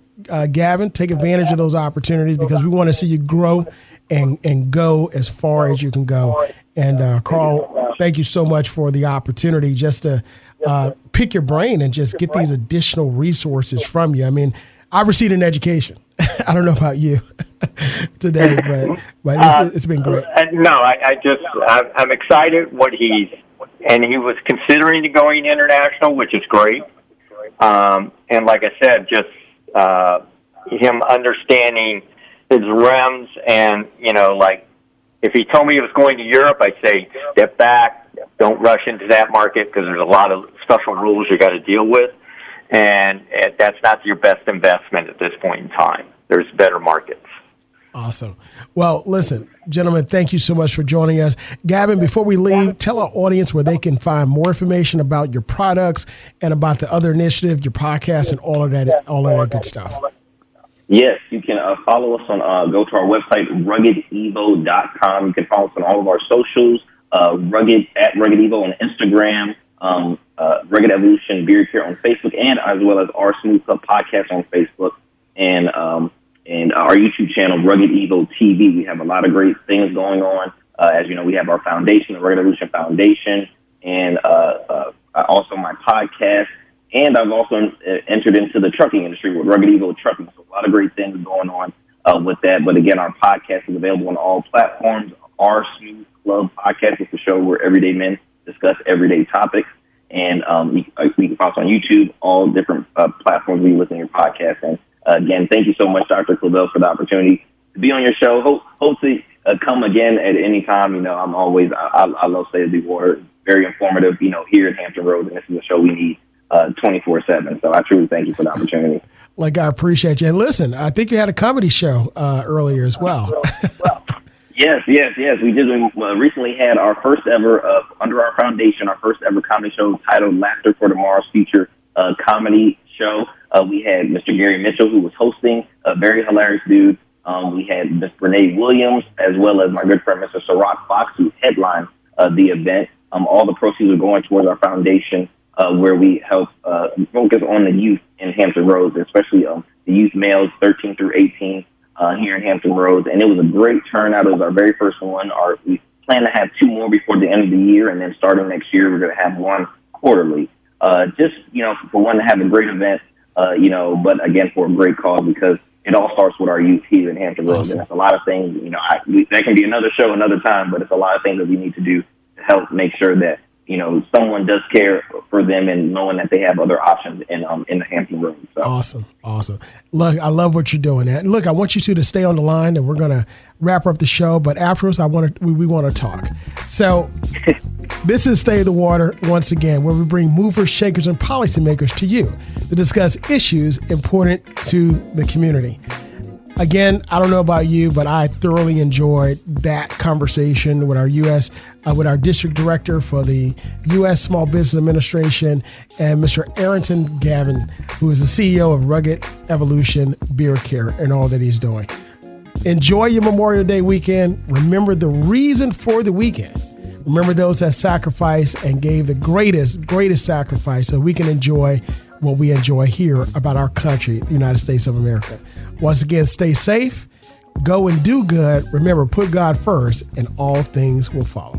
Speaker 1: Gavin, take advantage of those opportunities, because we want to see you grow and go as far as you can go. And Carl, thank you so much for the opportunity just to pick your brain and just get these additional resources from you. I mean, I received an education. I don't know about you today, but it's been great.
Speaker 2: No, I'm excited he was considering going international, which is great. And like I said, just him understanding his realms, and if he told me he was going to Europe, I'd say step back, don't rush into that market, because there's a lot of special rules you got to deal with, and that's not your best investment at this point in time. There's better markets.
Speaker 1: Awesome. Well, listen, gentlemen, thank you so much for joining us. Gavin, before we leave, tell our audience where they can find more information about your products and about the other initiative, your podcast, and all of that good stuff.
Speaker 5: Yes, you can follow us on, go to our website, ruggedevo.com. You can follow us on all of our socials, Rugged Evo on Instagram, Rugged Evolution Beard Care on Facebook, and as well as our Smooth Club podcast on Facebook, and our YouTube channel, Rugged Evo TV. We have a lot of great things going on. As you know, we have our foundation, the Rugged Evolution Foundation, and also my podcast. And I've also entered into the trucking industry with Rugged Evo Trucking. So a lot of great things going on with that. But again, our podcast is available on all platforms. Our Smooth Club podcast is the show where everyday men discuss everyday topics. And we can follow us on YouTube, all different platforms where you listen to your podcast. And again, thank you so much, Dr. Claville, for the opportunity to be on your show. Hope to come again at any time. I'm always, I love State of the Water. Very informative, here in Hampton Roads. And this is a show we need 24/7. So I truly thank you for the opportunity.
Speaker 1: I appreciate you. And listen, I think you had a comedy show earlier as well.
Speaker 5: Yes. We did. We recently had our first ever, under our foundation, our first ever comedy show titled Laughter for Tomorrow's Future comedy show. We had Mr. Gary Mitchell, who was hosting, a very hilarious dude. We had Ms. Renee Williams, as well as my good friend, Mr. Ciroc Fox, who headlined the event. All the proceeds are going towards our foundation, where we help focus on the youth in Hampton Roads, especially the youth males 13 through 18 here in Hampton Roads. And it was a great turnout. It was our very first one. We plan to have 2 more before the end of the year, and then starting next year, we're going to have 1 quarterly. For one to have a great event, but again, for a great cause, because it all starts with our youth here in Hampton Roads. Awesome. And it's a lot of things, that can be another show, another time, but it's a lot of things that we need to do to help make sure that someone does care for them, and knowing that they have other options in the Hampton Roads. So.
Speaker 1: Awesome. Look, I love what you're doing. And look, I want you two to stay on the line, and we're going to wrap up the show. But afterwards, we want to talk. So this is State of the Water once again, where we bring movers, shakers, and policymakers to you to discuss issues important to the community. Again, I don't know about you, but I thoroughly enjoyed that conversation with our with our district director for the U.S. Small Business Administration, and Mr. Arrington Gavin, who is the CEO of Rugged Evolution Beard Care, and all that he's doing. Enjoy your Memorial Day weekend. Remember the reason for the weekend. Remember those that sacrificed and gave the greatest sacrifice, so we can enjoy what we enjoy here about our country, the United States of America. Once again, stay safe, go and do good. Remember, put God first, and all things will follow.